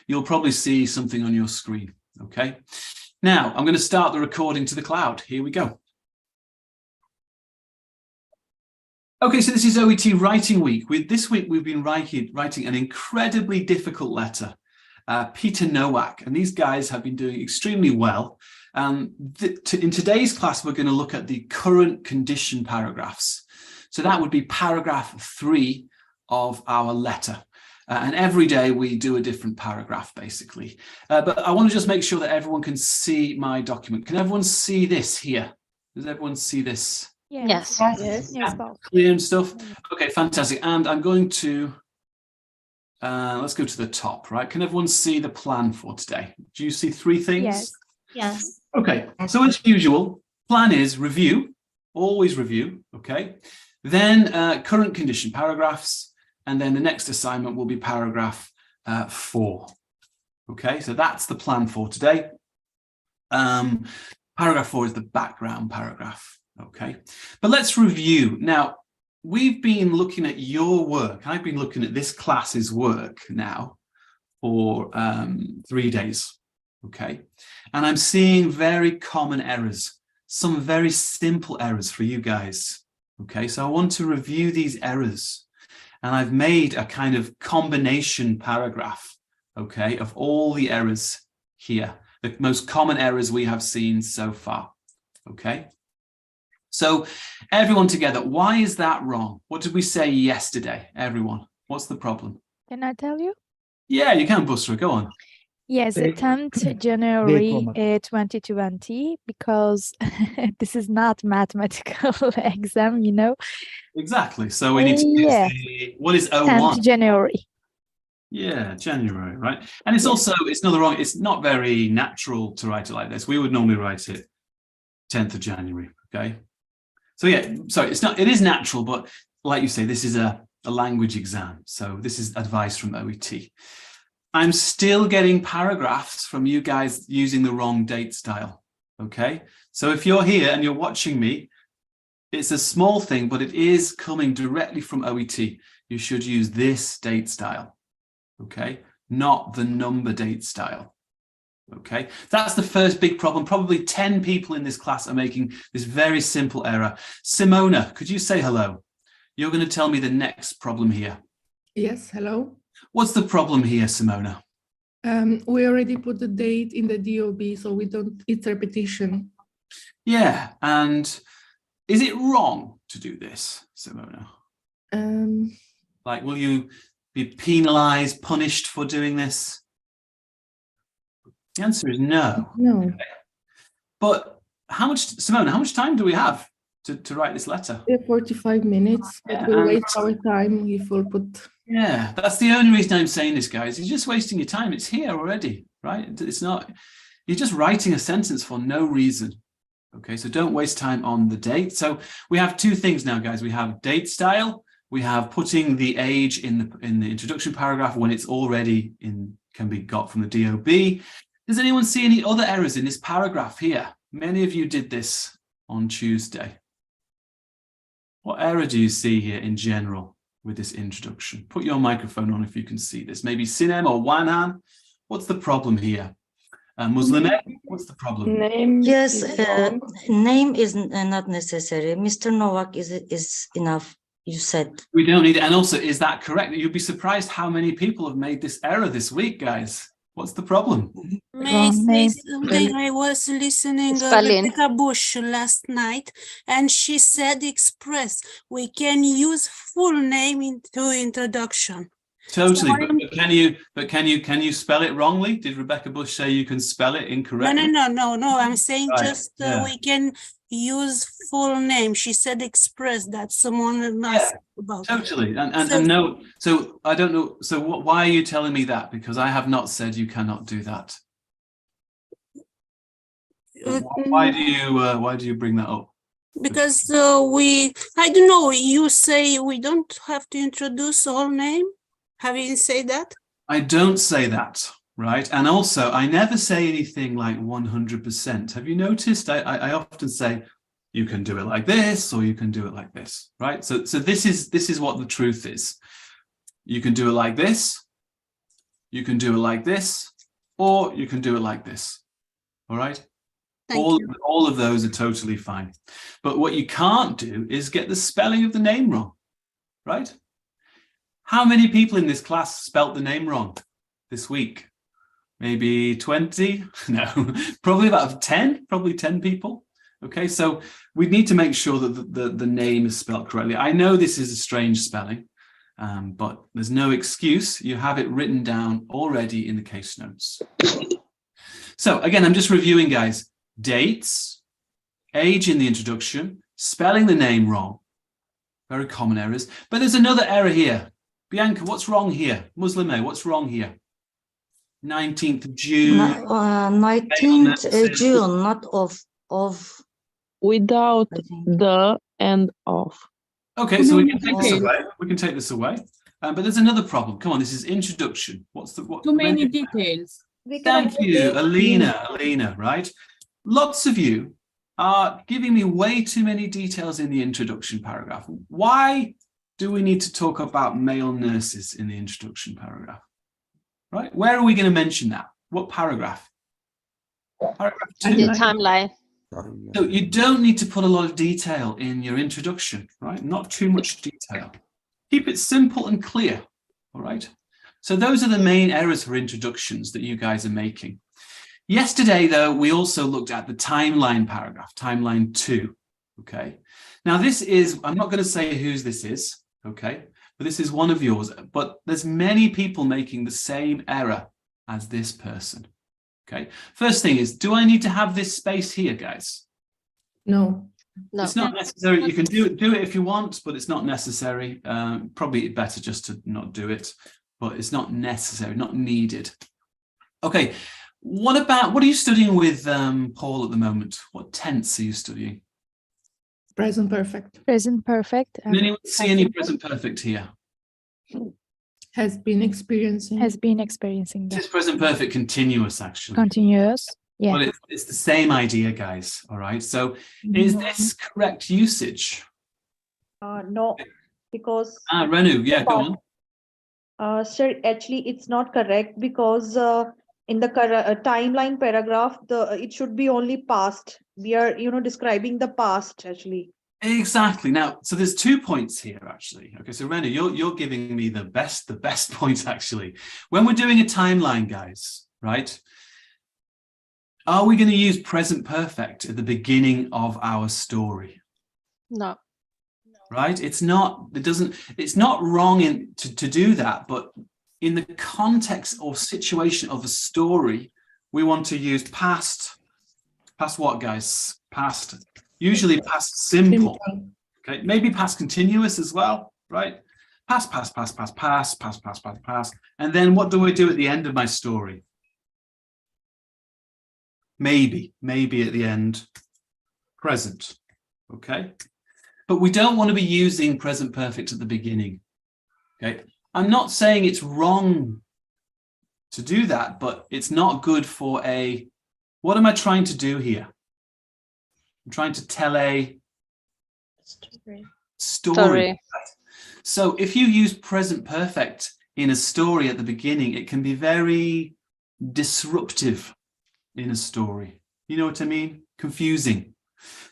you'll probably see something on your screen. Okay. Now I'm going to start the recording to the cloud. Here we go. Okay, so this is OET Writing Week. This week we've been writing an incredibly difficult letter, Peter Nowak, and these guys have been doing extremely well. In today's class, we're going to look at the current condition paragraphs. So that would be paragraph 3 of our letter. And every day we do a different paragraph, basically. But I want to just make sure that everyone can see my document. Can everyone see this here? Does everyone see this? Yes. Clear and stuff. Okay, fantastic. And I'm going to let's go to the top, right? Can everyone see the plan for today? Do you see 3 things? Yes. Yes. Okay, so as usual, plan is review, always review, okay? Then current condition paragraphs, and then the next assignment will be paragraph 4. Okay, so that's the plan for today. Paragraph 4 is the background paragraph. Okay, but let's review. Now, we've been looking at your work. I've been looking at this class's work now for 3 days. Okay, and I'm seeing very common errors, some very simple errors for you guys. Okay, so I want to review these errors, and I've made a kind of combination paragraph, okay, of all the errors here, the most common errors we have seen so far. Okay. So everyone together, why is that wrong? What did we say yesterday, everyone? What's the problem? Can I tell you? Yeah, you can, Busra, go on. Yes, 10th January 2020, because this is not mathematical exam, you know. Exactly. So we need to use what is 01? 10th January. Yeah, January, right? And it's also, it's not very natural to write it like this. We would normally write it 10th of January, okay? So yeah, sorry, it is natural, but like you say, this is a language exam. So this is advice from OET. I'm still getting paragraphs from you guys using the wrong date style, okay? So if you're here and you're watching me, it's a small thing, but it is coming directly from OET. You should use this date style, okay? Not the number date style. Okay, that's the first big problem. Probably 10 people in this class are making this very simple error. Simona, could you say hello? You're going to tell me the next problem here. Yes, hello. What's the problem here, Simona? We already put the date in the DOB, so we don't, it's repetition. Yeah, and is it wrong to do this, Simona? Like, will you be penalized, punished for doing this? The answer is no. No. Okay. But Simona, how much time do we have to write this letter? 45 minutes, but we'll waste our time if we'll put... Yeah, that's the only reason I'm saying this, guys. You're just wasting your time. It's here already, right? It's not, you're just writing a sentence for no reason. Okay, so don't waste time on the date. So we have 2 things now, guys. We have date style. We have putting the age in the introduction paragraph when it's already can be got from the DOB. Does anyone see any other errors in this paragraph here? Many of you did this on Tuesday. What error do you see here in general with this introduction? Put your microphone on if you can see this. Maybe Sinem or Wanhan. What's the problem here? Muslim, what's the problem? Name. Yes, name is not necessary. Mr. Nowak is enough, you said. We don't need it. And also, is that correct? You'd be surprised how many people have made this error this week, guys. What's the problem? May I say something? I was listening to Rebecca Bush last night, and she said express. We can use full name into introduction. Totally, but can you spell it wrongly? Did Rebecca Bush say you can spell it incorrectly? No. I'm saying we can use full name. She said express that someone asked about. Totally, and no. So I don't know. So why are you telling me that? Because I have not said you cannot do that. Why do you bring that up? Because I don't know. You say we don't have to introduce all name. Have you said that? I don't say that, right? And also, I never say anything like 100%. Have you noticed? I often say, you can do it like this, or you can do it like this, right? So this is what the truth is. You can do it like this. You can do it like this, or you can do it like this. All right? Thank you. All of those are totally fine. But what you can't do is get the spelling of the name wrong, right? How many people in this class spelt the name wrong this week? Maybe 20? No, probably about 10, probably 10 people. Okay, so we need to make sure that the name is spelled correctly. I know this is a strange spelling, but there's no excuse. You have it written down already in the case notes. So again, I'm just reviewing, guys. Dates, age in the introduction, spelling the name wrong. Very common errors. But there's another error here. Bianca, what's wrong here? Muslime, what's wrong here? 19th of June. 19th June, not of. Without I think. the and of. Okay, so we can take this Okay. away. We can take this away. But there's another problem. Come on, this is introduction. What's the what? Too many details. Thank you, Alina, right? Lots of you are giving me way too many details in the introduction paragraph. Why do we need to talk about male nurses in the introduction paragraph? Right? Where are we going to mention that? What paragraph? Paragraph 2. The timeline. So you don't need to put a lot of detail in your introduction, right? Not too much detail. Keep it simple and clear, all right? So those are the main errors for introductions that you guys are making. Yesterday, though, we also looked at the timeline paragraph, timeline 2, okay? Now this is, I'm not going to say whose this is, okay? But this is one of yours, but there's many people making the same error as this person, okay? First thing is, do I need to have this space here, guys? No. No. It's not necessary. You can do it if you want, but it's not necessary. Probably better just to not do it, but it's not necessary, not needed. Okay, what are you studying with Paul at the moment? What tense are you studying? Present perfect. Present perfect. Can anyone see any present perfect here? Has been experiencing. Has been experiencing This that. is present perfect continuous, actually. Continuous. Yeah. Well, it's the same idea, guys. All right. So is this correct usage? No, because Renu, yeah, go on. sir, actually it's not correct because in the timeline paragraph, it should be only past. We are, describing the past actually. Exactly. Now, so there's 2 points here, actually. Okay, so Renu, you're giving me the best point, actually. When we're doing a timeline, guys, right? Are we going to use present perfect at the beginning of our story? No. Right? It's not wrong to do that, but in the context or situation of a story, we want to use past what, guys? Past, usually past simple. Okay, maybe past continuous as well, right? Past. And then what do I do at the end of my story? Maybe at the end, present, okay? But we don't want to be using present perfect at the beginning, okay? I'm not saying it's wrong to do that, but it's not good for what am I trying to do here? I'm trying to tell a story. So if you use present perfect in a story at the beginning, it can be very disruptive in a story. You know what I mean? Confusing.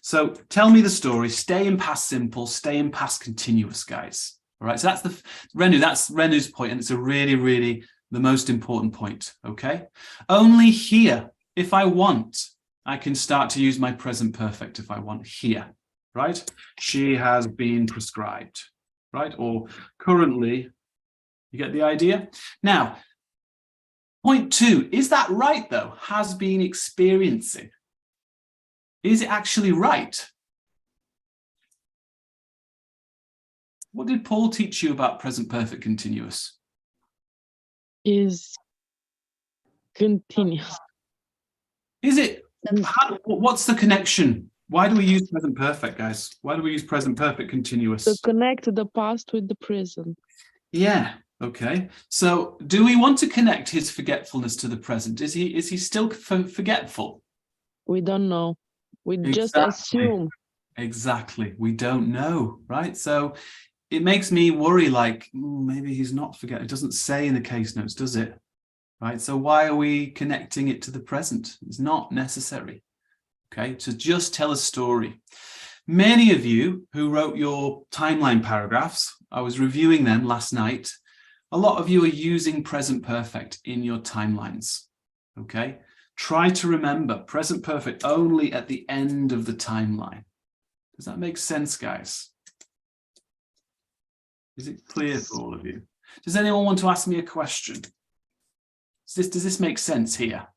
So tell me the story, stay in past simple, stay in past continuous, guys. All right, so that's Renu's point, and it's a really, really the most important point, okay? Only here, if I want, I can start to use my present perfect if I want here, right? She has been prescribed, right? Or currently, you get the idea? Now, point 2, is that right though? Has been experiencing. Is it actually right? What did Paul teach you about present perfect continuous? Is continuous. Is it? What's the connection? Why do we use present perfect, guys? Why do we use present perfect continuous? To connect the past with the present. Yeah. Okay. So do we want to connect his forgetfulness to the present? Is he still forgetful? We don't know. We just Exactly. assume. Exactly. We don't know, right? So it makes me worry, like maybe he's not forgetting. It doesn't say in the case notes, does it? right? So why are we connecting it to the present? It's not necessary. Okay, so just tell a story. Many of you who wrote your timeline paragraphs, I was reviewing them last night. A lot of you are using present perfect in your timelines. Okay, try to remember present perfect only at the end of the timeline. Does that make sense, guys? Is it clear for all of you? Does anyone want to ask me a question? Does this make sense here?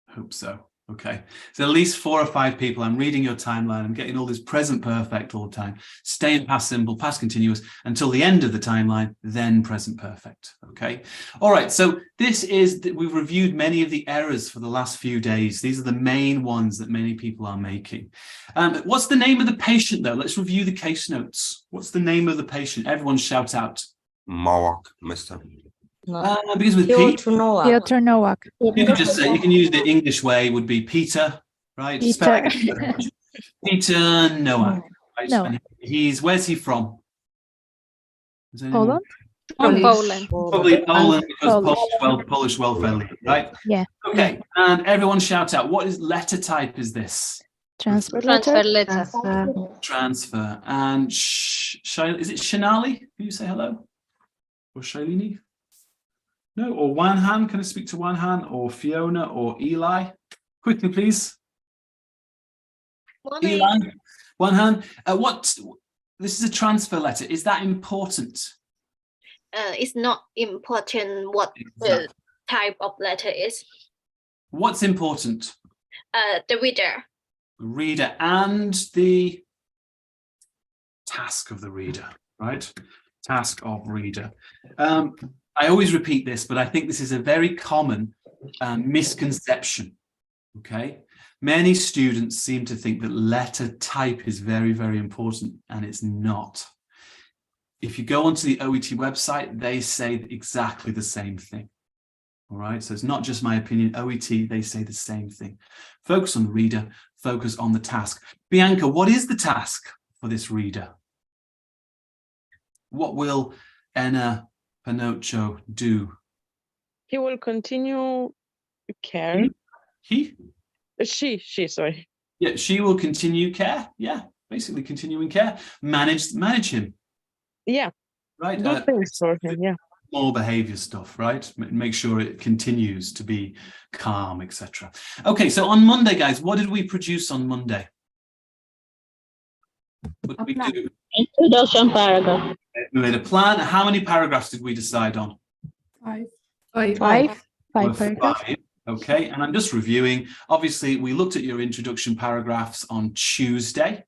Hope so. Okay, so at least 4 or 5 people. I'm reading your timeline. I'm getting all this present perfect all the time. Stay in past simple, past continuous until the end of the timeline, then present perfect. Okay. All right. So this is that we've reviewed many of the errors for the last few days. These are the main ones that many people are making. What's the name of the patient, though? Let's review the case notes. What's the name of the patient? Everyone shout out. Nowak, Mr. Because with Piotr Pete, Nowak. Piotr Nowak. you can just say, you can use the English way, would be Peter, right? Peter. Peter Nowak. Right? No. And where's he from? Does anyone- Poland? From Poland. Probably Poland, because Polish. Polish welfare league, right? Yeah. Okay, and everyone shout out, what is letter type is this? Transfer Transfer letter. letter. Transfer. And is it Shanali? Can you say hello? Or Shailini? No, or Wanhan, can I speak to Wanhan? Or Fiona or Eli? Quickly, please. Eli, Wanhan, this is a transfer letter. Is that important? It's not important what the type of letter is. What's important? The reader. Reader and the task of the reader, right? Task of reader. I always repeat this, but I think this is a very common misconception, okay? Many students seem to think that letter type is very, very important, and it's not. If you go onto the OET website, they say exactly the same thing, all right? So it's not just my opinion. OET, they say the same thing. Focus on the reader, focus on the task. Bianca, what is the task for this reader? What will Enna Pinocchio do? He will continue care. He? She, sorry. Yeah, she will continue care. Yeah, basically continuing care. Manage him. Yeah. Right. Do things for him, yeah. More behavior stuff, right? Make sure it continues to be calm, etc. Okay, so on Monday, guys, what did we produce on Monday? What did we do? Introduction paragraph. We made a plan. How many paragraphs did we decide on? 5. Five Were paragraphs. 5. Okay, and I'm just reviewing. Obviously, we looked at your introduction paragraphs on Tuesday.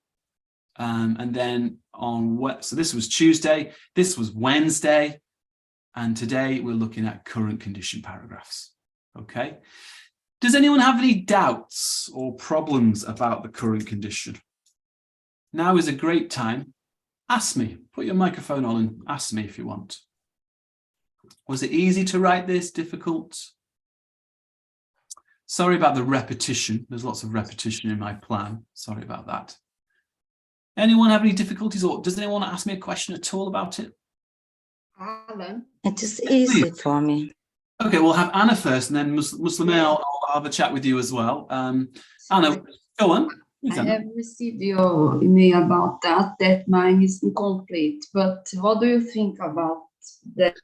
And then on what? So this was Tuesday, this was Wednesday, and today we're looking at current condition paragraphs. Okay. Does anyone have any doubts or problems about the current condition? Now is a great time. Ask me. Put your microphone on and ask me if you want. Was it easy to write this? Difficult? Sorry about the repetition. There's lots of repetition in my plan. Sorry about that. Anyone have any difficulties, or does anyone want to ask me a question at all about it? Alan. It is easy for me. Okay, we'll have Anna first, and then Muslime, I'll have a chat with you as well. Anna, go on. Please, I Anna. have received your email about that mine is incomplete, but what do you think about that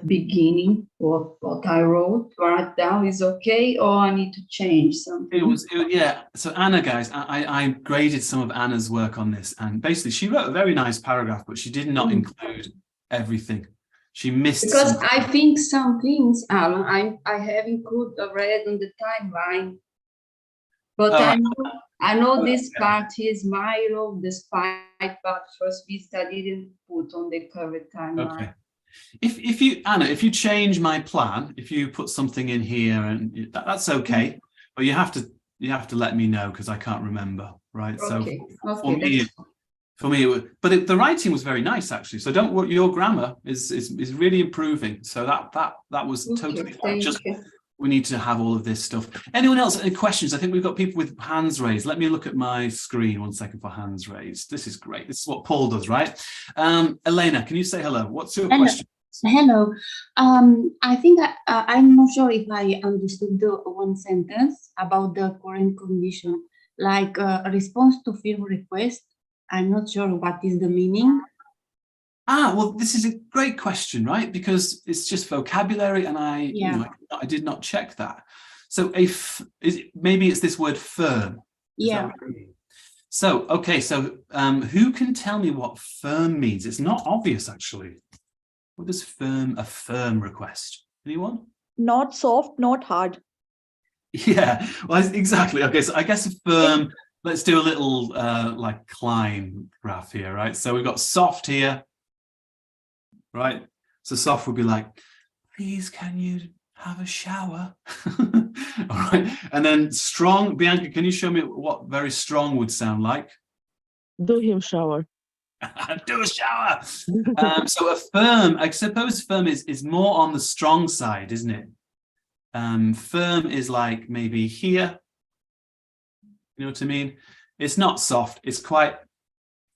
beginning? What I wrote right down is okay, or I need to change something? Yeah. So Anna, guys, I graded some of Anna's work on this, and basically she wrote a very nice paragraph, but she did not include everything. She missed Because some. I think some things, Alan, I have included already in the timeline, but I know this part is my role, despite but first visit I didn't put on the current timeline. Okay. If you, Anna, if you change my plan, if you put something in here, and that's okay, but you have to let me know, because I can't remember, right? Okay. So for me, but the writing was very nice, actually. So don't worry, your grammar is really improving. So that was totally fine. Just we need to have all of this stuff. Anyone else any questions? I think we've got people with hands raised. Let me look at my screen 1 second for hands raised. This is great. This is what Paul does, right? Elena, can you say hello? What's your question? Hello. I think I'm not sure if I understood the one sentence about the current condition, like a response to film request. I'm not sure what is the meaning. Well, this is a great question, right? Because it's just vocabulary, and I did not check that. So maybe it's this word firm. Is that what you mean? So, okay, so who can tell me what firm means? It's not obvious, actually. What does a firm request? Anyone? Not soft, not hard. Yeah, well, exactly. Okay, so I guess a firm, let's do a little like Klein graph here, right? So we've got soft here, right? So soft would be like, please, can you have a shower? All right. And then strong, Bianca, can you show me what very strong would sound like? Do him shower. Do a shower. So a firm, I suppose firm is more on the strong side, isn't it? Firm is like maybe here. You know what I mean? It's not soft. It's quite,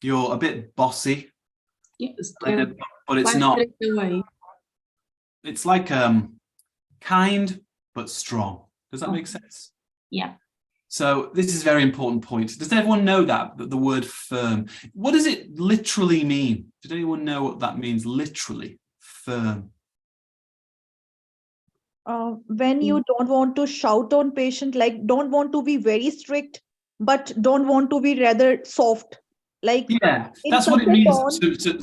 you're a bit bossy. Yes, but it's not. It's like kind but strong. Does that make sense? Yeah. So this is a very important point. Does everyone know that the word firm? What does it literally mean? Did anyone know what that means literally? Firm. When you don't want to shout on patient, like don't want to be very strict, but don't want to be rather soft. Like that's what it means.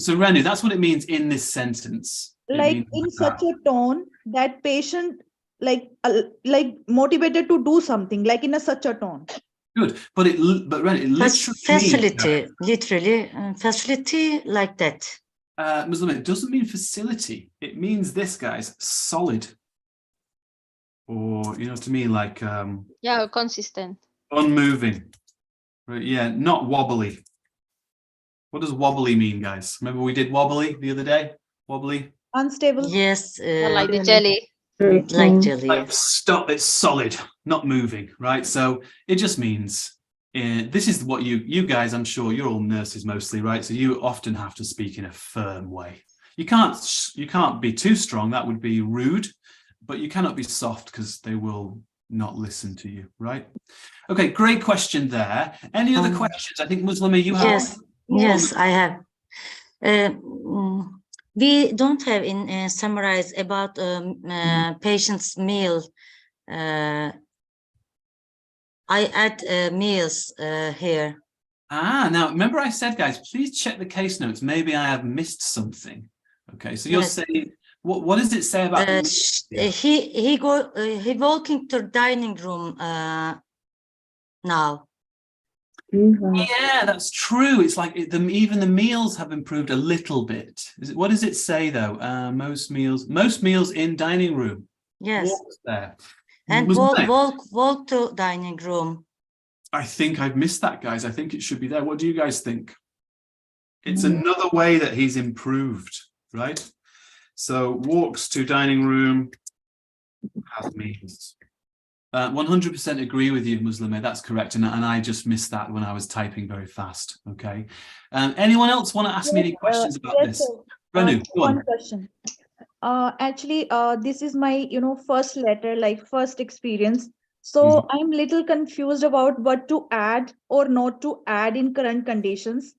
So Renu, that's what it means in this sentence. Like in such a tone that patient like motivated to do something, like in such a tone. Good, but Renu, it literally means, facility like that. Muslim, it doesn't mean facility. It means this, guys, solid. Or you know what I mean, like consistent, unmoving. Right? Yeah, not wobbly. What does wobbly mean, guys? Remember we did wobbly the other day? Wobbly. Unstable. Yes. like the jelly. Like jelly. Like stop. It's solid, not moving. Right. So it just means this is what you guys. I'm sure you're all nurses mostly, right? So you often have to speak in a firm way. You can't be too strong. That would be rude. But you cannot be soft because they will not listen to you, right? Okay, great question there. Any other questions? I think Muslima, you have. Yes, I have. We don't have in summarize about patient's meal. I add meals here. Now remember I said, guys, please check the case notes. Maybe I have missed something. Okay, so you're saying. What does it say about he walking to dining room now. Yeah, that's true. It's like even the meals have improved a little bit. What does it say though? Most meals in dining room. Yes. Walks there. And walk to dining room. I think I've missed that, guys. I think it should be there. What do you guys think? It's another way that he's improved, right? So walks to dining room has meals. 100% agree with you, Muslima. That's correct. And I just missed that when I was typing very fast. Okay. Anyone else want to ask me any questions about this? Renu, go on. One question. Actually, this is my, first letter, like first experience. So I'm little confused about what to add or not to add in current conditions.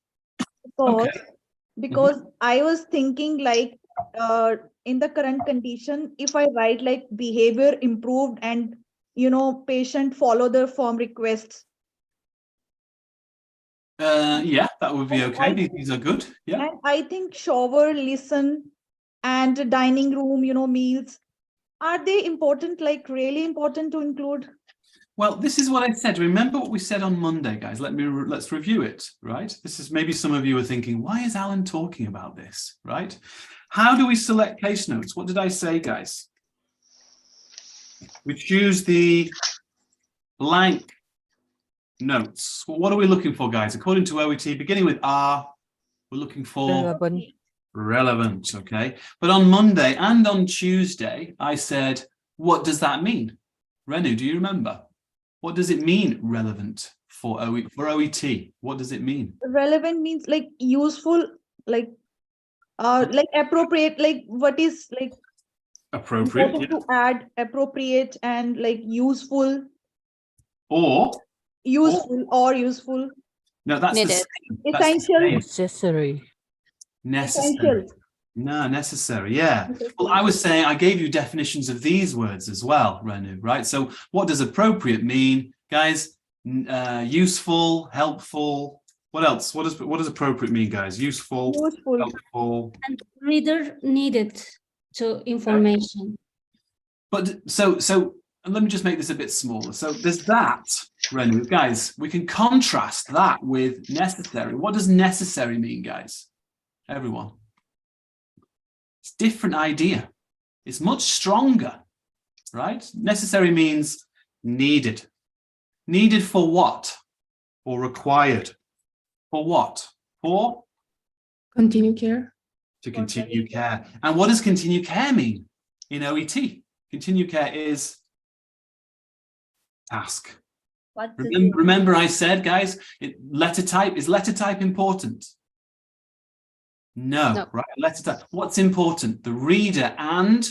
Because I was thinking like, in the current condition, if I write like behavior improved and patient follow the form requests. Yeah, that would be okay. These are good. Yeah. And I think shower, listen, and dining room, meals. Are they important, like really important to include? Well, this is what I said. Remember what we said on Monday, guys. Let's review it, right? This is maybe some of you are thinking, why is Alan talking about this, right? How do we select case notes? What did I say, guys? We choose the blank notes. Well, what are we looking for, guys? According to OET, beginning with R, we're looking for relevant, okay? But on Monday and on Tuesday, I said, what does that mean? Renu, do you remember? What does it mean, relevant for OET? What does it mean? Relevant means like useful, like Like appropriate, like what is like Appropriate, important yeah. to add appropriate and like useful Or useful, no, that's the Needed. same. That's the essential, same. Necessary. Necessary. essential. No, necessary. Yeah. Necessary. Well, I was saying I gave you definitions of these words as well, Renu, right? So what does appropriate mean, guys? Useful, helpful. What else? What does appropriate mean, guys? Useful, Useful. helpful. And reader needed to information. But so and let me just make this a bit smaller. So there's that, Renu, guys. We can contrast that with necessary. What does necessary mean, guys? Everyone. It's a different idea. It's much stronger, right? Necessary means needed. Needed for what? Or required? For what? For? Continue care. To continue care. And what does continue care mean in OET? Continue care is task. Remember I said, guys, letter type, is letter type important? No, right? Letter type. What's important? The reader and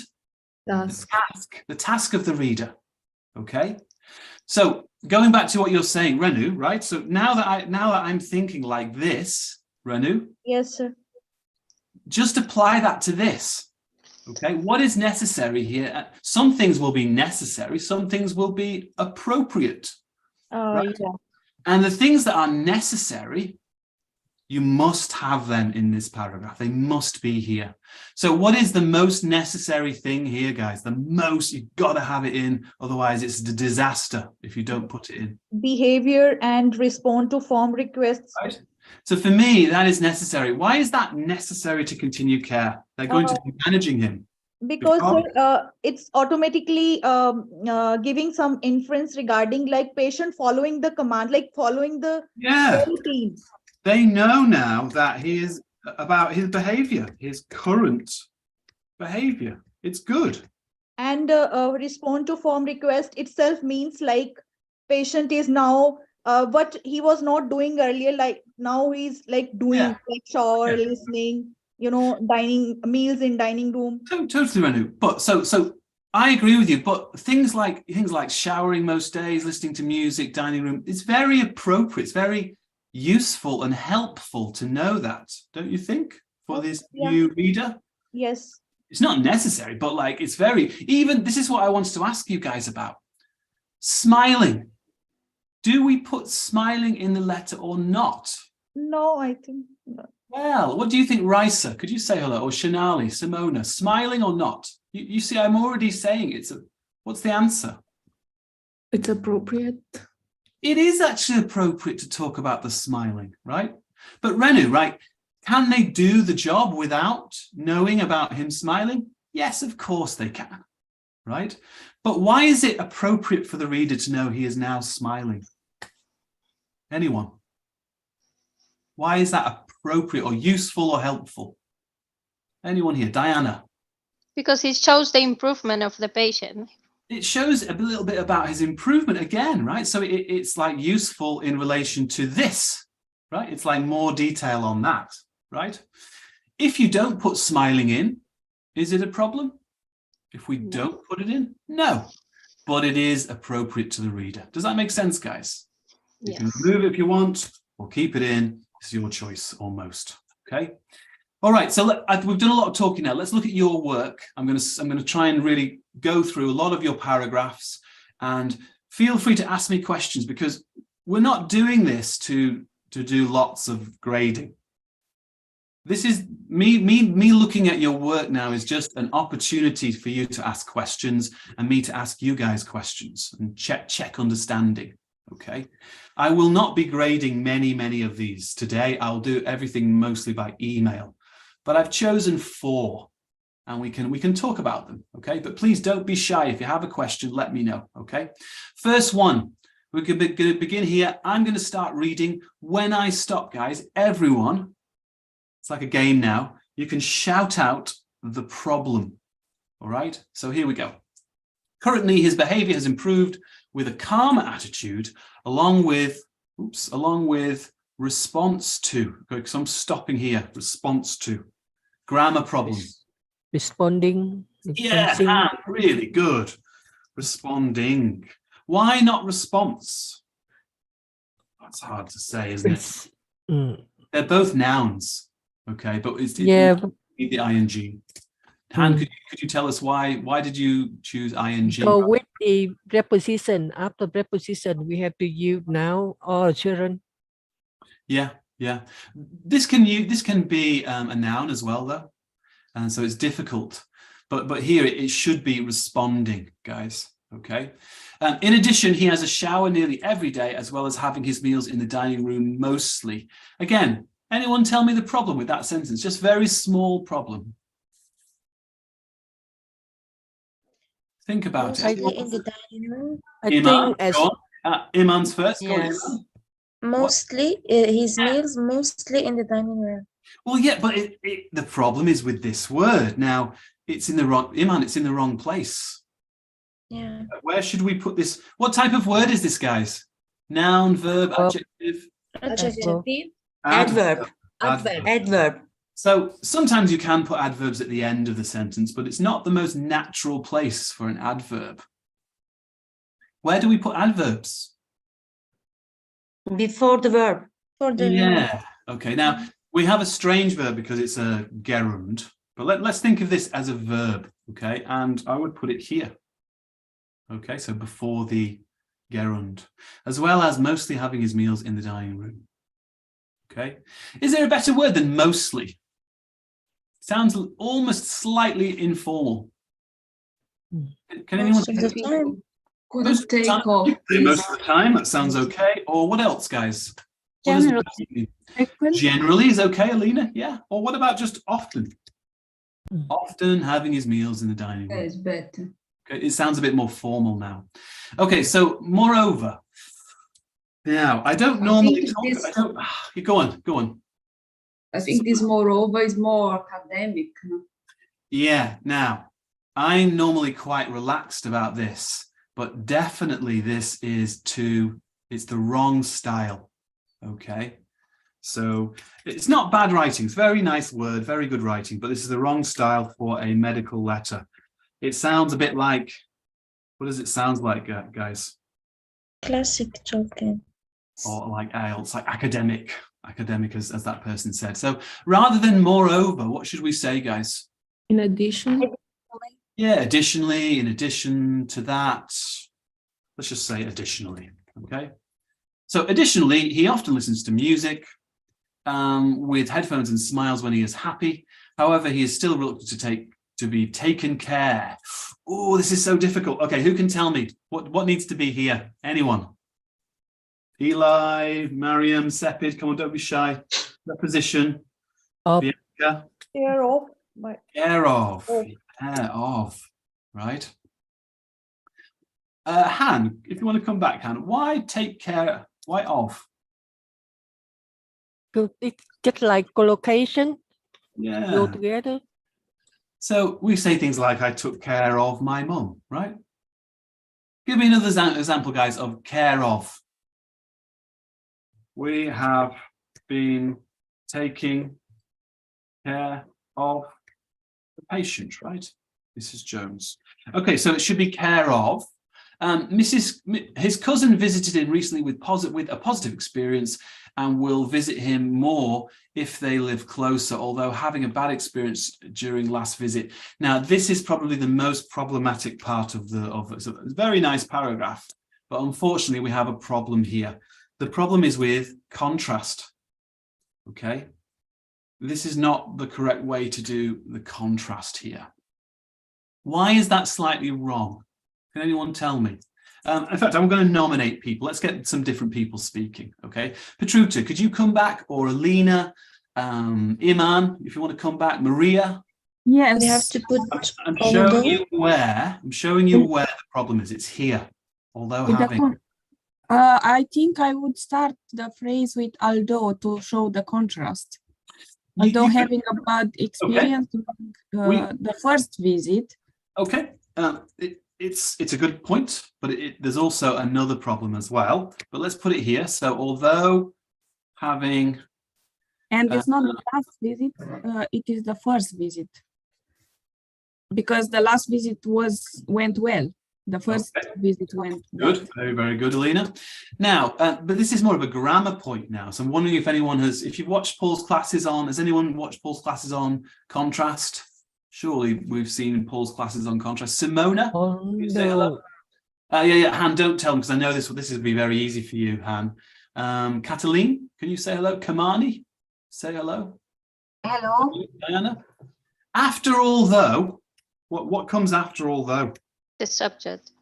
the task of the reader. Okay. So going back to what you're saying, Renu, right? So now that I'm thinking like this, Renu. Yes, sir. Just apply that to this. Okay, what is necessary here? Some things will be necessary, some things will be appropriate. Right? Yeah. And the things that are necessary, you must have them in this paragraph. They must be here. So what is the most necessary thing here, guys? The most, you've got to have it in, otherwise it's a disaster if you don't put it in. Behavior and respond to form requests. Right. So for me, that is necessary. Why is that necessary to continue care? They're going to be managing him. Because it's automatically giving some inference regarding like patient following the command, like following the routine. They know now that he is about his behavior, his current behavior. It's good. And respond to form request itself means like patient is now what he was not doing earlier, like now he's like doing like shower, listening, dining meals in dining room. Totally, Renu. But so I agree with you. But things like showering most days, listening to music, dining room, it's very appropriate. It's very useful and helpful to know that, don't you think? For this new reader. Yes. It's not necessary, but like it's very. Even this is what I wanted to ask you guys about. Smiling. Do we put smiling in the letter or not? No, I think not. Well, what do you think, Raisa? Could you say hello? Or Shanali, Simona, smiling or not? You see, I'm already saying what's the answer? It's appropriate. It is actually appropriate to talk about the smiling, right? But Renu, right, can they do the job without knowing about him smiling? Yes, of course they can, right? But why is it appropriate for the reader to know he is now smiling? Anyone? Why is that appropriate or useful or helpful? Anyone here? Diana? Because it shows the improvement of the patient. It shows a little bit about his improvement again, right? So it's like useful in relation to this, right? It's like more detail on that, right? If you don't put smiling in, is it a problem? If we don't put it in, no. But it is appropriate to the reader. Does that make sense, guys? You can remove it if you want, or keep it in. It's your choice almost. Okay. All right. So we've done a lot of talking now. Let's look at your work. I'm going to try and really go through a lot of your paragraphs, and feel free to ask me questions, because we're not doing this to do lots of grading. This is me looking at your work now is just an opportunity for you to ask questions and me to ask you guys questions and check understanding. Okay, I will not be grading many of these today. I'll do everything mostly by email, but I've chosen 4, and we can talk about them. Okay, but please don't be shy. If you have a question, let me know. Okay, first one, we're going to begin here. I'm going to start reading. When I stop, guys, everyone, it's like a game now. You can shout out the problem. All right, so here we go. Currently, his behavior has improved with a calmer attitude, along with response to, because I'm stopping here, response to. Grammar problem. Responding. Yeah, something. Han, really good. Responding. Why not response? That's hard to say, isn't it? They're both nouns, okay, but it's Yeah. need the ing. Han, could you tell us why did you choose ing? So with the preposition, after preposition, we have to use now or children. Yeah. This can be a noun as well, though, and so it's difficult. But here it should be responding, guys. Okay. In addition, he has a shower nearly every day, as well as having his meals in the dining room mostly. Again, anyone tell me the problem with that sentence? Just very small problem. Think about it. In the dining room. I Iman, think as go on. Iman's first. Yes. Go on, Iman. Mostly, his meals mostly in the dining room. Well, yeah, but the problem is with this word. Now, it's in the wrong, Iman, it's in the wrong place. Yeah. Where should we put this? What type of word is this, guys? Noun, verb, adjective? Adjective. Adverb. Adverb. Adverb. So sometimes you can put adverbs at the end of the sentence, but it's not the most natural place for an adverb. Where do we put adverbs? Before the verb. Yeah. Okay. Now we have a strange verb because it's a gerund, but let's think of this as a verb. Okay. And I would put it here. Okay. So before the gerund, as well as mostly having his meals in the dining room. Okay. Is there a better word than mostly? Sounds almost slightly informal. Can anyone? Couldn't take time. off. Most of the time, that sounds okay. Or what else, guys? What does Generally. it mean? Generally is okay, Alina. Yeah. Or what about just often? Often having his meals in the dining room. That is better. Okay, it sounds a bit more formal now. Okay, so moreover. Now, I don't normally talk. Go on. I think this moreover is more academic. No? Yeah. Now, I'm normally quite relaxed about this. But definitely this is it's the wrong style, okay? So it's not bad writing, it's very nice word, very good writing, but this is the wrong style for a medical letter. It sounds a bit like, what does it sound like, guys? Classic talking. Or like IELTS, like academic as that person said. So rather than moreover, what should we say, guys? In addition. Yeah, additionally, in addition to that, let's just say additionally, okay? So additionally, he often listens to music with headphones and smiles when he is happy. However, he is still reluctant to be taken care. Oh, this is so difficult. Okay, who can tell me what needs to be here? Anyone? Eli, Mariam, Sepid, come on, don't be shy. Preposition. Bianca. Care of. Care of. Care of, right? Han, if you want to come back, Han, why take care? Why of? It's just like collocation. Yeah. Go together. So we say things like, I took care of my mum, right? Give me another example, guys, of care of. We have been taking care of the patient, right? Mrs. Jones. Okay, so it should be care of. His cousin visited him recently with a positive experience and will visit him more if they live closer, although having a bad experience during last visit. Now, this is probably the most problematic part of it. So it's a very nice paragraph, but unfortunately we have a problem here. The problem is with contrast, okay? This is not the correct way to do the contrast here. Why is that slightly wrong? Can anyone tell me? In fact, I'm going to nominate people. Let's get some different people speaking, okay? Petruta, could you come back? Or Alina, Iman, if you want to come back. Maria? Yes. We have to put I'm showing you where the problem is. It's here. Although having... I think I would start the phrase with although to show the contrast. Although having a bad experience the first visit. Okay, it's a good point, but there's also another problem as well. But let's put it here. So although having And it's not the last visit, it is the first visit. Because the last visit went well. The first visit went well. Good, very, very good, Alina. Now, but this is more of a grammar point now. So I'm wondering if anyone has, if you've watched Paul's classes on, has anyone watched Paul's classes on contrast? Surely we've seen Paul's classes on contrast. Simona? Oh, Can you say hello? Yeah, Han, don't tell them because I know this will be very easy for you, Han. Cataline, can you say hello? Kamani, say hello. Hello. Diana? After all, though, what comes after all, though? The subject.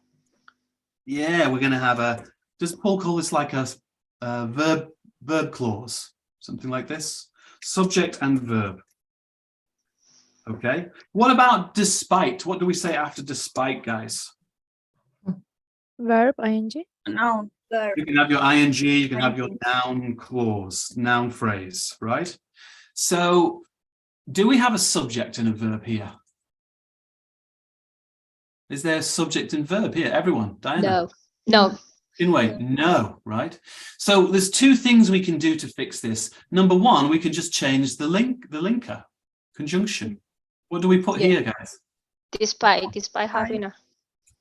Yeah, we're going to have a, does Paul call this like a verb clause? Something like this? Subject and verb. Okay. What about despite? What do we say after despite, guys? Verb, ing. Noun. You can have your ing, you can have your noun clause, noun phrase, right? So do we have a subject and a verb here? Is there a subject and verb here? Everyone? Diana? No. Inway, no, right? So there's two things we can do to fix this. Number one, we can just change the linker, conjunction. What do we put here, guys? Despite having a.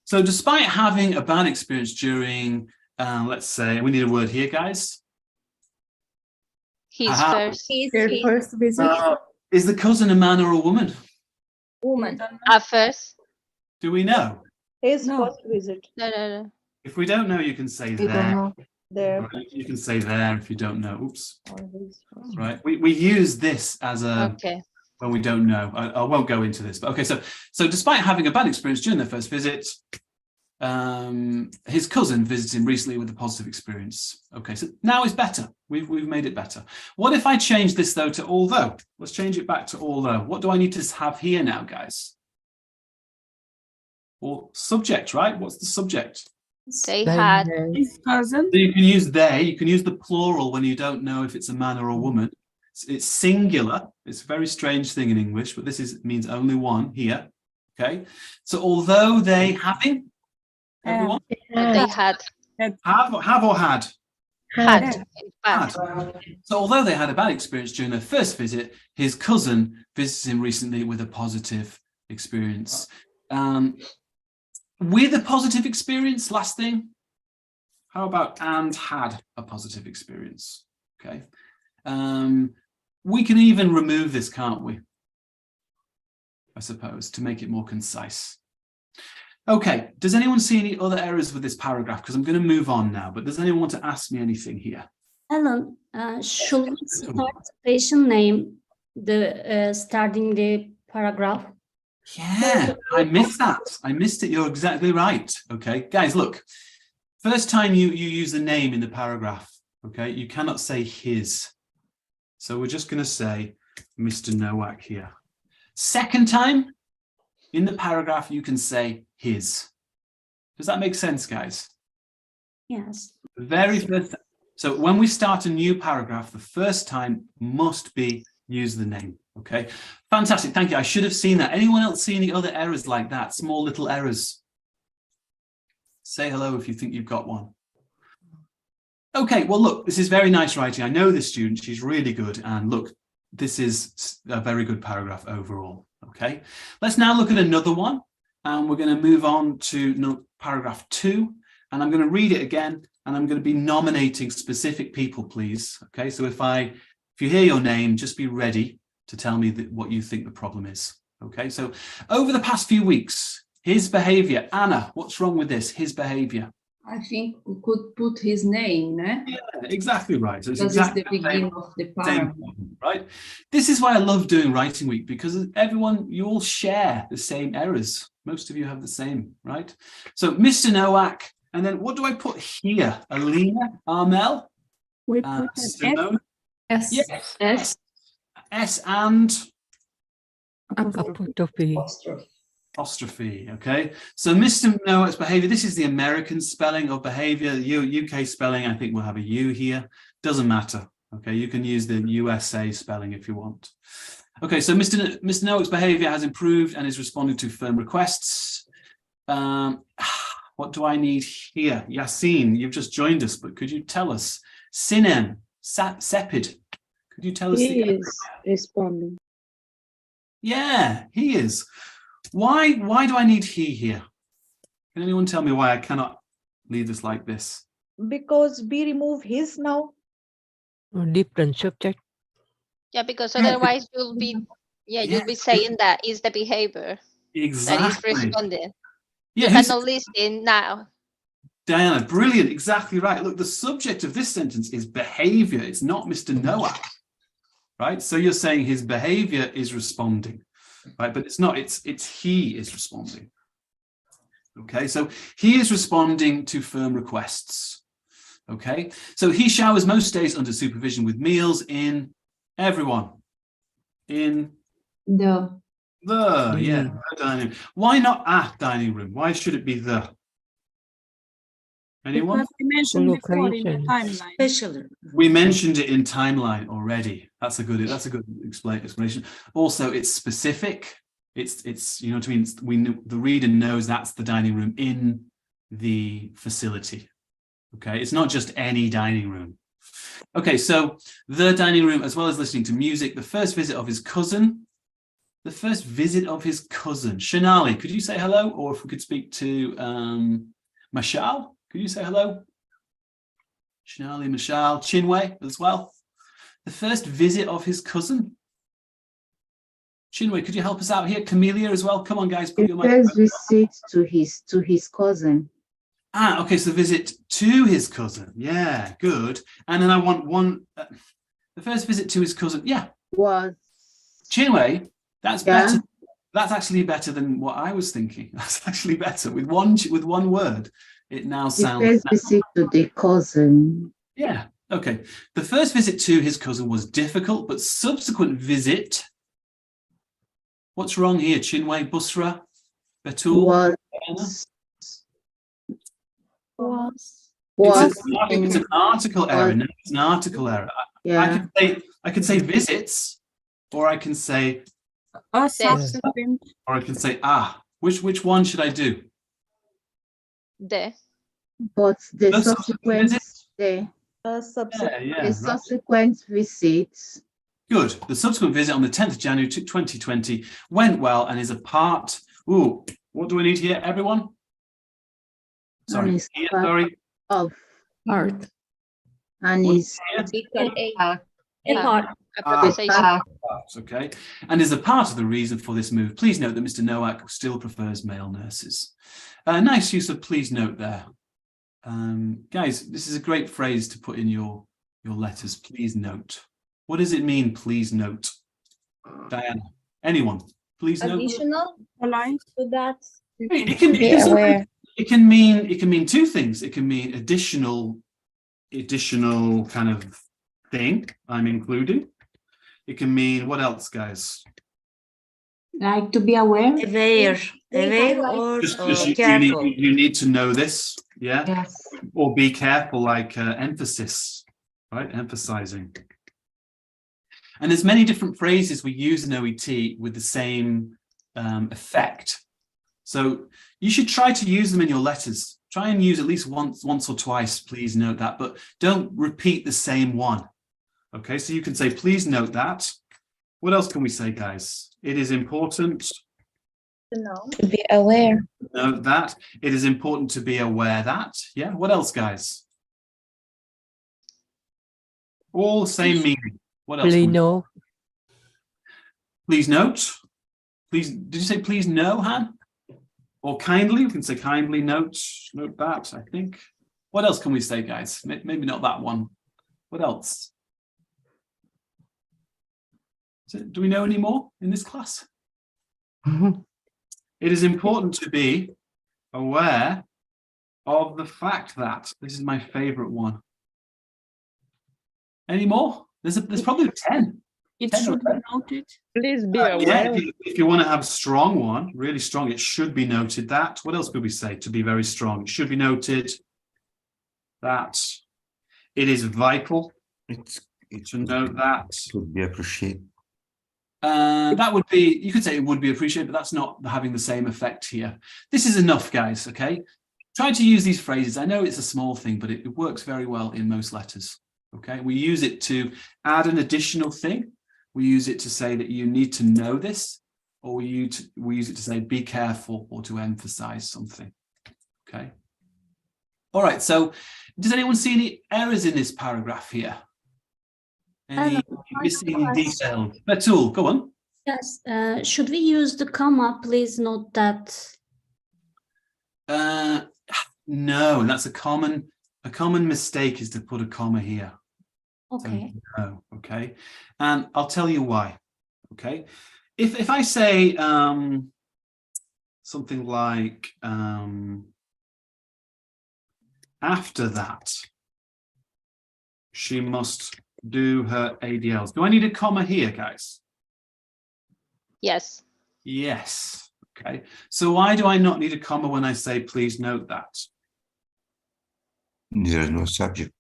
So despite having a bad experience during, let's say, we need a word here, guys. His first visit. Is the cousin a man or a woman? Woman. At first. Do we know? His first visit. No. If we don't know, you can say You there. don't know. There. Right? You can say there if you don't know. Oops. Right. We use this as a when we don't know. I won't go into this, but okay. So despite having a bad experience during their first visit, his cousin visited him recently with a positive experience. Okay, so now it's better. We've made it better. What if I change this though to although? Let's change it back to although. What do I need to have here now, guys? Or subject, right? What's the subject? They had. His cousin. So you can use they. You can use the plural when you don't know if it's a man or a woman. It's singular. It's a very strange thing in English, but this means only one here. Okay. So although they having, everyone? They had. Have or had? Had. So although they had a bad experience during their first visit, his cousin visited him recently with a positive experience. With a positive experience, last thing, how about and had a positive experience? Okay. We can even remove this, can't we? I suppose, to make it more concise. Okay, does anyone see any other errors with this paragraph? Because I'm going to move on now, but does anyone want to ask me anything here? Alan, should we start patient name starting the paragraph? Yeah, I missed that. I missed it. You're exactly right. Okay, guys, look. First time you use the name in the paragraph, okay, you cannot say his. So we're just going to say Mr. Nowak here. Second time in the paragraph, you can say his. Does that make sense, guys? Yes. The very first. So when we start a new paragraph, the first time must be use the name. Okay, fantastic. Thank you. I should have seen that. Anyone else see any other errors like that? Small little errors. Say hello if you think you've got one. Okay, well, look, this is very nice writing. I know this student. She's really good. And look, this is a very good paragraph overall. Okay, let's now look at another one. And we're going to move on to paragraph 2. And I'm going to read it again. And I'm going to be nominating specific people, please. Okay, so if you hear your name, just be ready to tell me what you think the problem is. Okay, so over the past few weeks, his behavior. Anna, what's wrong with this? His behavior. I think we could put his name, eh? Yeah, exactly right. So it's because exactly it's the beginning of the paragraph. Right? This is why I love doing Writing Week, because everyone, you all share the same errors. Most of you have the same, right? So Mr. Nowak, and then what do I put here? Alina, Armel? We put an S. Yes. S. S and apostrophe. Okay, so Mr. Nowak's behavior, this is the American spelling of behavior. The UK spelling, I think we'll have a U here. Doesn't matter. Okay, you can use the USA spelling if you want. Okay, so Mr. Nowak's behavior has improved and is responding to firm requests. What do I need here? Yassine, you've just joined us, but could you tell us? Sinem, Sepid. Could you tell us? He is responding. Yeah, he is. Why do I need he here? Can anyone tell me why I cannot leave this like this? Because we remove his now. Different subject. Yeah, because otherwise you'll be you'll be saying that is the behavior Exactly. that is responding. Yeah, You cannot listen now. Diana, brilliant, exactly right. Look, the subject of this sentence is behavior. It's not Mr. Nowak, right? So you're saying his behavior is responding, right? But it's not, it's he is responding. Okay, so he is responding to firm requests. Okay, so he showers most days under supervision with meals in everyone. In the dining room. Why not at dining room? Why should it be the? Anyone? Because we mentioned before in the timeline. We mentioned it in timeline already. That's a good explanation. Also, it's specific. It's you know what I mean. The reader knows that's the dining room in the facility. Okay, it's not just any dining room. Okay, so the dining room, as well as listening to music, the first visit of his cousin. The first visit of his cousin. Shanali, could you say hello? Or if we could speak to Mashal, could you say hello? Shanali, Mashal, Chinwe as well. The first visit of his cousin. Chinwe, could you help us out here? Camellia as well. Come on, guys. Put your First visit to his cousin. Ah, okay, so the visit to his cousin. Yeah, good. And then I want one, the first visit to his cousin. Yeah. Was. Chinwe, that's better. That's actually better than what I was thinking. That's actually better. With one word, it now sounds. The first visit to the cousin. Yeah, okay. The first visit to his cousin was difficult, but subsequent visit. What's wrong here? Chinwe, Busra, Betul? Was. It's an article error. No, it's an article error. Yeah. I can say visits, or I can say subsequent. or I can say Which one should I do? The. But the subsequent subsequent visits. Good. The subsequent visit on the 10th of January 2020 went well and is a part. Ooh, what do we need here, everyone? Sorry. Sorry. Of art. And is A part. Okay. And is a part of the reason for this move. Please note that Mr. Nowak still prefers male nurses. Nice use of please note there. Guys, this is a great phrase to put in your letters. Please note. What does it mean, please note? Diana, anyone? Please note. Additional to that. It can mean two things. It can mean additional kind of thing I'm including. It can mean what else, guys? Like to be aware. Aware or careful. You need to know this, yeah. Yes. Or be careful, like emphasis, right? Emphasizing. And there's many different phrases we use in OET with the same effect. So you should try to use them in your letters. Try and use at least once or twice, please note that, but don't repeat the same one. Okay, so you can say, please note that. What else can we say, guys? It is important To know. To be aware. Note that. It is important to be aware that. Yeah, what else, guys? All the same meaning. What else? Please know. Please note. Please, did you say please know, Han? Or kindly? We can say kindly note that, I think. What else can we say, guys? Maybe not that one. What else? Do we know any more in this class? It is important to be aware of the fact that. This is my favorite one. Any more? There's probably 10. It 10 should be noted. Please be aware. If you want to have a strong one, really strong, it should be noted that. What else could we say to be very strong? It should be noted that it is vital. It's to note that. Should be appreciated. That would be, you could say it would be appreciated, but that's not having the same effect here. This is enough, guys, okay? Try to use these phrases. I know it's a small thing, but it works very well in most letters, Okay, we use it to add an additional thing. We use it to say that you need to know this, or we use it to say be careful or to emphasize something. Okay. All right, so does anyone see any errors in this paragraph here? Any missing details? Betul, go on. Yes, should we use the comma? Please note that. No, and that's a common mistake is to put a comma here. Okay. So, no, okay. And I'll tell you why. Okay. If I say something like after that, she must do her ADLs. Do I need a comma here, guys? Yes. Yes. Okay. So why do I not need a comma when I say please note that? There is no subject.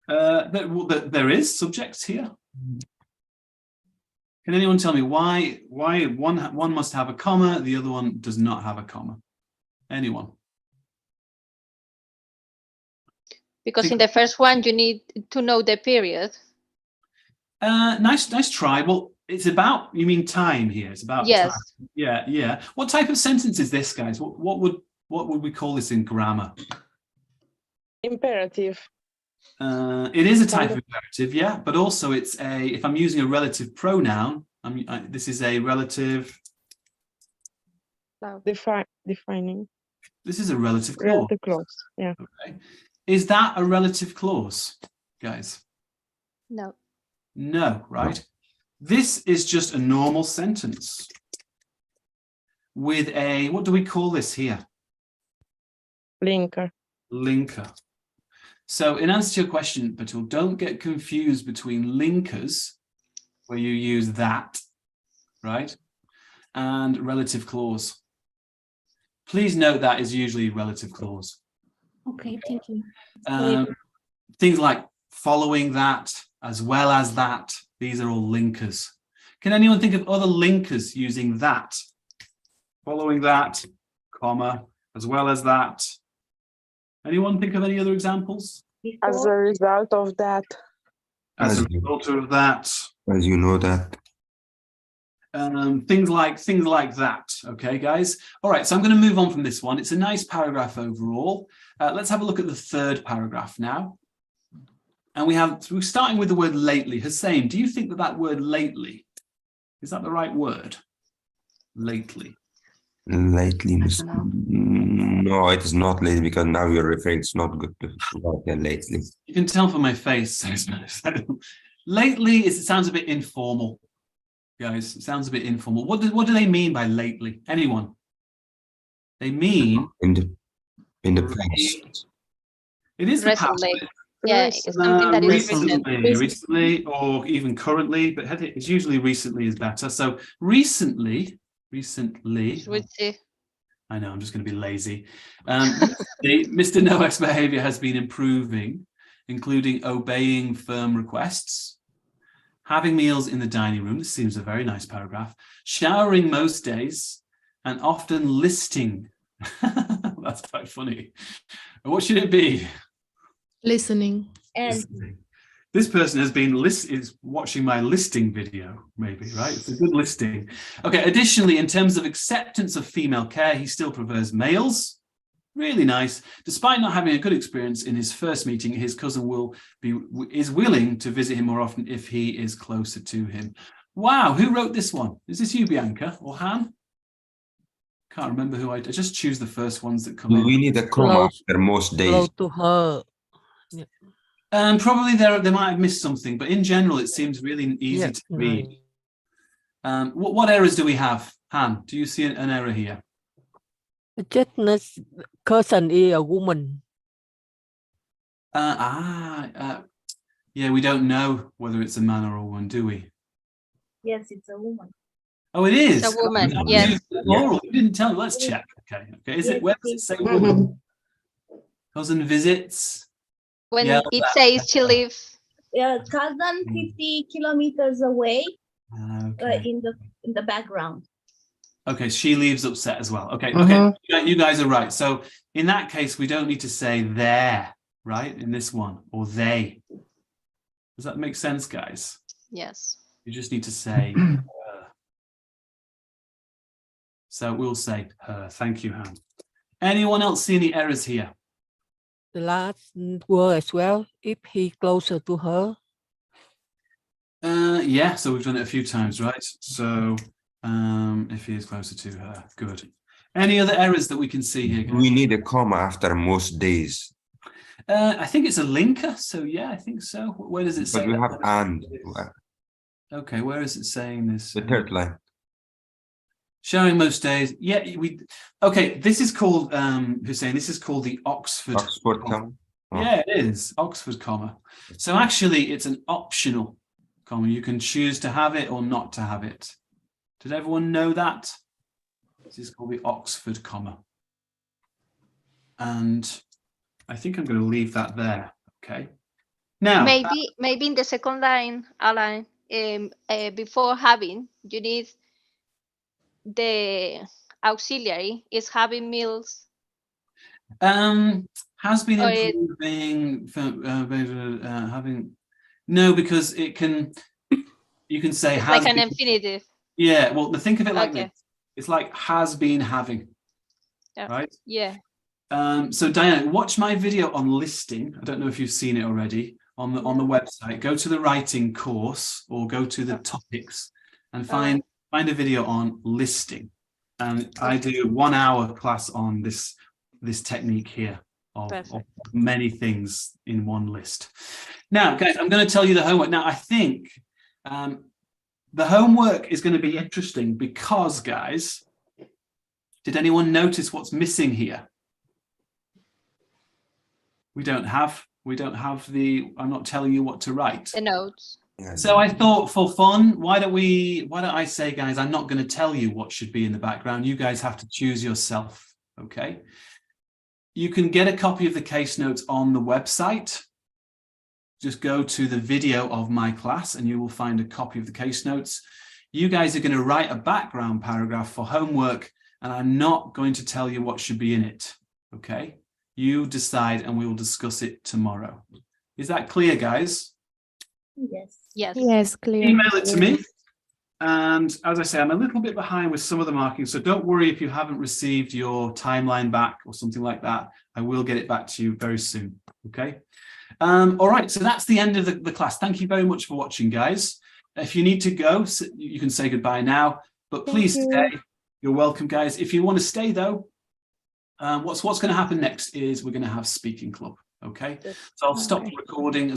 There is subjects here. Can anyone tell me why one must have a comma, the other one does not have a comma? Anyone? Because in the first one, you need to know the period. Nice try. Well, it's about, you mean time here? It's about yes. Time. Yeah. What type of sentence is this, guys? What would we call this in grammar? Imperative. It is a type of imperative, yeah, but also it's a, if I'm using a relative pronoun, this is a relative. Defining. This is a relative clause. Relative clause, yeah. Okay. Is that a relative clause, guys? No. No, right? This is just a normal sentence with a, what do we call this here? Linker. Linker. So in answer to your question, Betul, don't get confused between linkers, where you use that, right, and relative clause. Please note that is usually relative clause. Okay, thank you. Things like following that, as well as that, these are all linkers. Can anyone think of other linkers using that? Following that, comma, as well as that. Anyone think of any other examples? As a result of that. As a result of that. As you know that. Things like that. Okay, guys. All right, so I'm going to move on from this one. It's a nice paragraph overall. Let's have a look at the third paragraph now. And we're starting with the word lately. Hussein, do you think that word lately, is that the right word? Lately. Lately, no, it is not lately, because now you're referring, it's not good to lately. You can tell from my face. Lately, it sounds a bit informal, guys. It sounds a bit informal. What do they mean by lately? Anyone? They mean in the past. It is the past. Yeah, it's something that is recently, or even currently, but it's usually recently is better. So recently. I know, I'm just going to be lazy. Mr. Nowak's behavior has been improving, including obeying firm requests, having meals in the dining room. This seems a very nice paragraph. Showering most days, and often listing. That's quite funny. What should it be? Listening. Listening. This person has been is watching my listing video, maybe, right? It's a good listing. Okay, additionally, in terms of acceptance of female care, he still prefers males. Really nice. Despite not having a good experience in his first meeting, his cousin is willing to visit him more often if he is closer to him. Wow, who wrote this one? Is this you, Bianca, or Han? Can't remember who I just choose the first ones that come in. We need a comma after most days. Close to her. Yeah. Probably they might have missed something, but in general, it seems really easy to read. What errors do we have? Han, do you see an error here? Just cousin is a woman. Yeah, we don't know whether it's a man or a woman, do we? Yes, it's a woman. Oh, it is. It's a woman. Yes. Plural. You didn't tell me. Let's check. Okay. Is it? Where does it say woman? Cousin visits. When it says she lives. Cousin 50 kilometers away. Okay. In the background. Okay, she leaves upset as well. Okay, okay, you guys are right. So in that case, we don't need to say there, right? In this one, or they. Does that make sense, guys? Yes. You just need to say so we'll say her. Thank you, Han. Anyone else see any errors here? The last word as well, if he closer to her. Yeah, so we've done it a few times, right? So if he is closer to her, good. Any other errors that we can see here, guys? We need a comma after most days. I think it's a linker, so yeah, I think so. Where does it say? But we have and. Okay, where is it saying this? The third line. Showing most days. Yeah, okay, this is called Hussein, this is called the Oxford comma. Oh. Yeah, it is Oxford comma. So actually it's an optional comma. You can choose to have it or not to have it. Did everyone know that? This is called the Oxford comma. And I think I'm going to leave that there. Okay. Now maybe in the second line, Alan, before having, you need the auxiliary is having meals. Has been improving having no, because it can, you can say it's has like an been, infinitive. yeah, well, think of it like Okay. this. It's like has been having, Yeah. right? Yeah. So Diana, watch my video on listing. I don't know if you've seen it already on the website. Go to the writing course or go to the topics and find a video on listing. And I do 1 hour class on this technique here of many things in one list. Now, guys, I'm going to tell you the homework. Now, I think the homework is going to be interesting because, guys, did anyone notice what's missing here? We don't have the, I'm not telling you what to write. The notes. So I thought for fun, why don't I say, guys, I'm not going to tell you what should be in the background. You guys have to choose yourself, okay? You can get a copy of the case notes on the website. Just go to the video of my class and you will find a copy of the case notes. You guys are going to write a background paragraph for homework, and I'm not going to tell you what should be in it, okay? You decide and we will discuss it tomorrow. Is that clear, guys? Yes. Yes. Yes, clear. Email it to me. And as I say, I'm a little bit behind with some of the marking, so don't worry if you haven't received your timeline back or something like that. I will get it back to you very soon, okay? All right, so that's the end of the class. Thank you very much for watching, guys. If you need to go, you can say goodbye now, but please stay. You're welcome, guys. If you want to stay, though, what's going to happen next is we're going to have speaking club, okay? So I'll stop the recording.